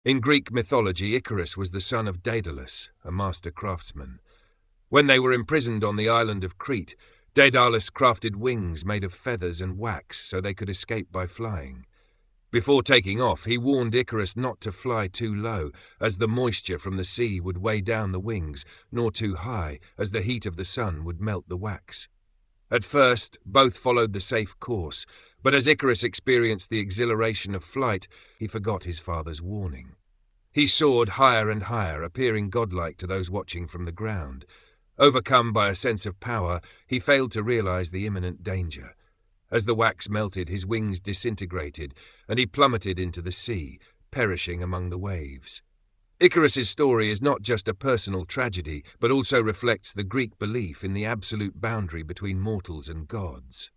In Greek mythology, Icarus was the son of Daedalus, a master craftsman. When they were imprisoned on the island of Crete, Daedalus crafted wings made of feathers and wax so they could escape by flying. Before taking off, he warned Icarus not to fly too low, as the moisture from the sea would weigh down the wings, nor too high, as the heat of the sun would melt the wax. At first, both followed the safe course, but as Icarus experienced the exhilaration of flight, he forgot his father's warning. He soared higher and higher, appearing godlike to those watching from the ground. Overcome by a sense of power, he failed to realize the imminent danger. As the wax melted, his wings disintegrated, and he plummeted into the sea, perishing among the waves. Icarus's story is not just a personal tragedy, but also reflects the Greek belief in the absolute boundary between mortals and gods.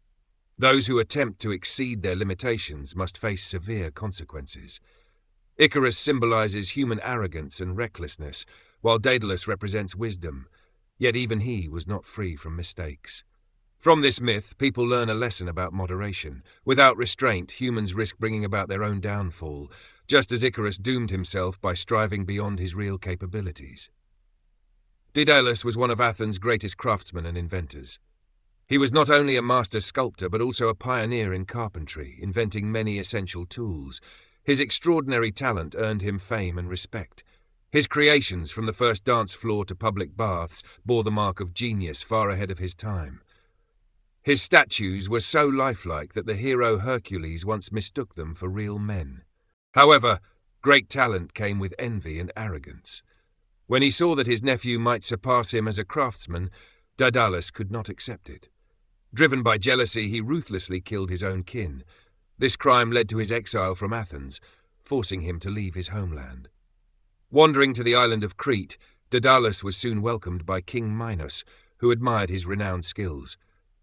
Those who attempt to exceed their limitations must face severe consequences. Icarus symbolizes human arrogance and recklessness, while Daedalus represents wisdom. Yet even he was not free from mistakes. From this myth, people learn a lesson about moderation. Without restraint, humans risk bringing about their own downfall, just as Icarus doomed himself by striving beyond his real capabilities. Daedalus was one of Athens' greatest craftsmen and inventors. He was not only a master sculptor, but also a pioneer in carpentry, inventing many essential tools. His extraordinary talent earned him fame and respect. His creations, from the first dance floor to public baths, bore the mark of genius far ahead of his time. His statues were so lifelike that the hero Hercules once mistook them for real men. However, great talent came with envy and arrogance. When he saw that his nephew might surpass him as a craftsman, Daedalus could not accept it. Driven by jealousy, he ruthlessly killed his own kin. This crime led to his exile from Athens, forcing him to leave his homeland. Wandering to the island of Crete, Daedalus was soon welcomed by King Minos, who admired his renowned skills.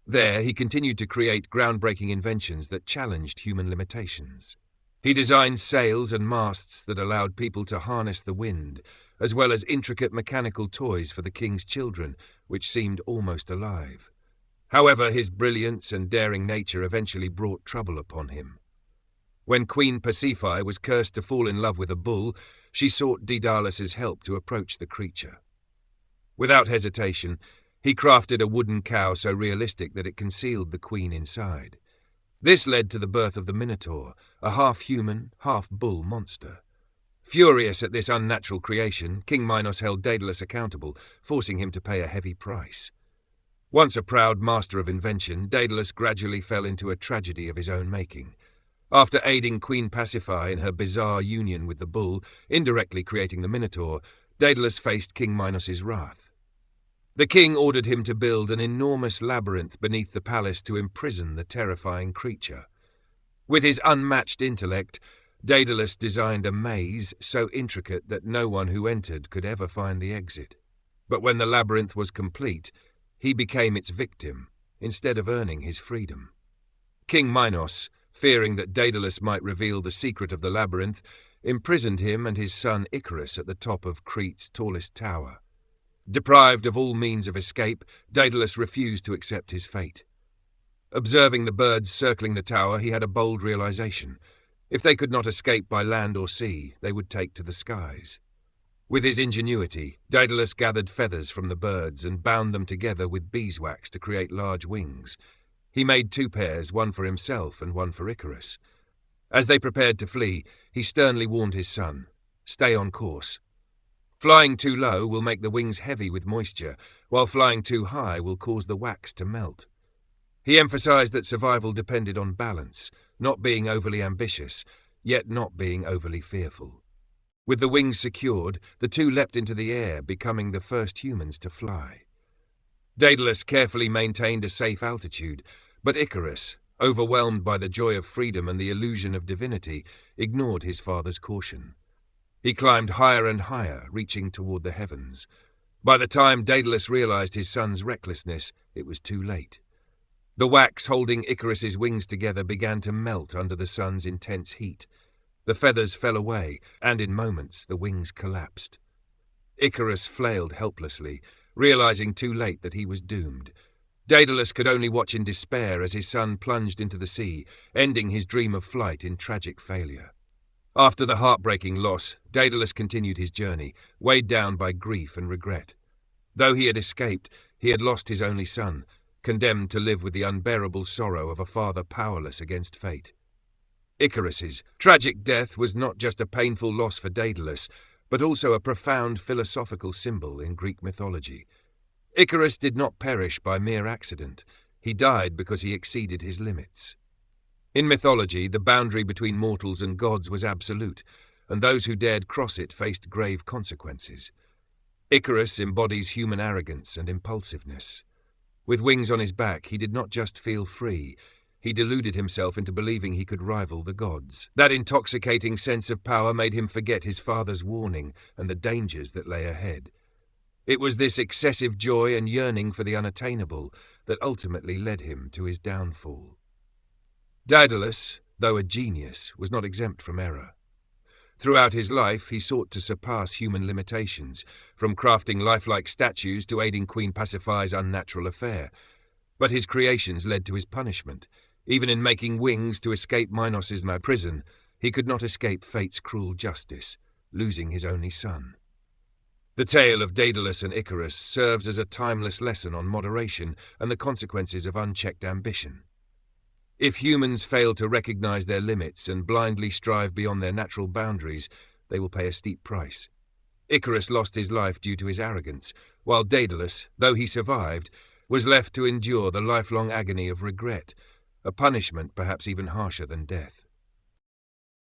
There, he continued to create groundbreaking inventions that challenged human limitations. He designed sails and masts that allowed people to harness the wind, as well as intricate mechanical toys for the king's children, which seemed almost alive. However, his brilliance and daring nature eventually brought trouble upon him. When Queen Pasiphae was cursed to fall in love with a bull, she sought Daedalus's help to approach the creature. Without hesitation, he crafted a wooden cow so realistic that it concealed the queen inside. This led to the birth of the Minotaur, a half-human, half-bull monster. Furious at this unnatural creation, King Minos held Daedalus accountable, forcing him to pay a heavy price. Once a proud master of invention, Daedalus gradually fell into a tragedy of his own making. After aiding Queen Pasiphae in her bizarre union with the bull, indirectly creating the Minotaur, Daedalus faced King Minos' wrath. The king ordered him to build an enormous labyrinth beneath the palace to imprison the terrifying creature. With his unmatched intellect, Daedalus designed a maze so intricate that no one who entered could ever find the exit. But when the labyrinth was complete, he became its victim, instead of earning his freedom. King Minos, fearing that Daedalus might reveal the secret of the labyrinth, imprisoned him and his son Icarus at the top of Crete's tallest tower. Deprived of all means of escape, Daedalus refused to accept his fate. Observing the birds circling the tower, he had a bold realization. If they could not escape by land or sea, they would take to the skies. With his ingenuity, Daedalus gathered feathers from the birds and bound them together with beeswax to create large wings. He made 2 pairs, one for himself and one for Icarus. As they prepared to flee, he sternly warned his son, "Stay on course. Flying too low will make the wings heavy with moisture, while flying too high will cause the wax to melt." He emphasized that survival depended on balance, not being overly ambitious, yet not being overly fearful. With the wings secured, the two leapt into the air, becoming the first humans to fly. Daedalus carefully maintained a safe altitude, but Icarus, overwhelmed by the joy of freedom and the illusion of divinity, ignored his father's caution. He climbed higher and higher, reaching toward the heavens. By the time Daedalus realized his son's recklessness, it was too late. The wax holding Icarus's wings together began to melt under the sun's intense heat. The feathers fell away, and in moments the wings collapsed. Icarus flailed helplessly, realizing too late that he was doomed. Daedalus could only watch in despair as his son plunged into the sea, ending his dream of flight in tragic failure. After the heartbreaking loss, Daedalus continued his journey, weighed down by grief and regret. Though he had escaped, he had lost his only son, condemned to live with the unbearable sorrow of a father powerless against fate. Icarus's tragic death was not just a painful loss for Daedalus, but also a profound philosophical symbol in Greek mythology. Icarus did not perish by mere accident. He died because he exceeded his limits. In mythology, the boundary between mortals and gods was absolute, and those who dared cross it faced grave consequences. Icarus embodies human arrogance and impulsiveness. With wings on his back, he did not just feel free, he deluded himself into believing he could rival the gods. That intoxicating sense of power made him forget his father's warning and the dangers that lay ahead. It was this excessive joy and yearning for the unattainable that ultimately led him to his downfall. Daedalus, though a genius, was not exempt from error. Throughout his life, he sought to surpass human limitations, from crafting lifelike statues to aiding Queen Pasiphae's unnatural affair. But his creations led to his punishment. Even in making wings to escape Minos's mad prison, he could not escape fate's cruel justice, losing his only son. The tale of Daedalus and Icarus serves as a timeless lesson on moderation and the consequences of unchecked ambition. If humans fail to recognize their limits and blindly strive beyond their natural boundaries, they will pay a steep price. Icarus lost his life due to his arrogance, while Daedalus, though he survived, was left to endure the lifelong agony of regret, a punishment perhaps even harsher than death.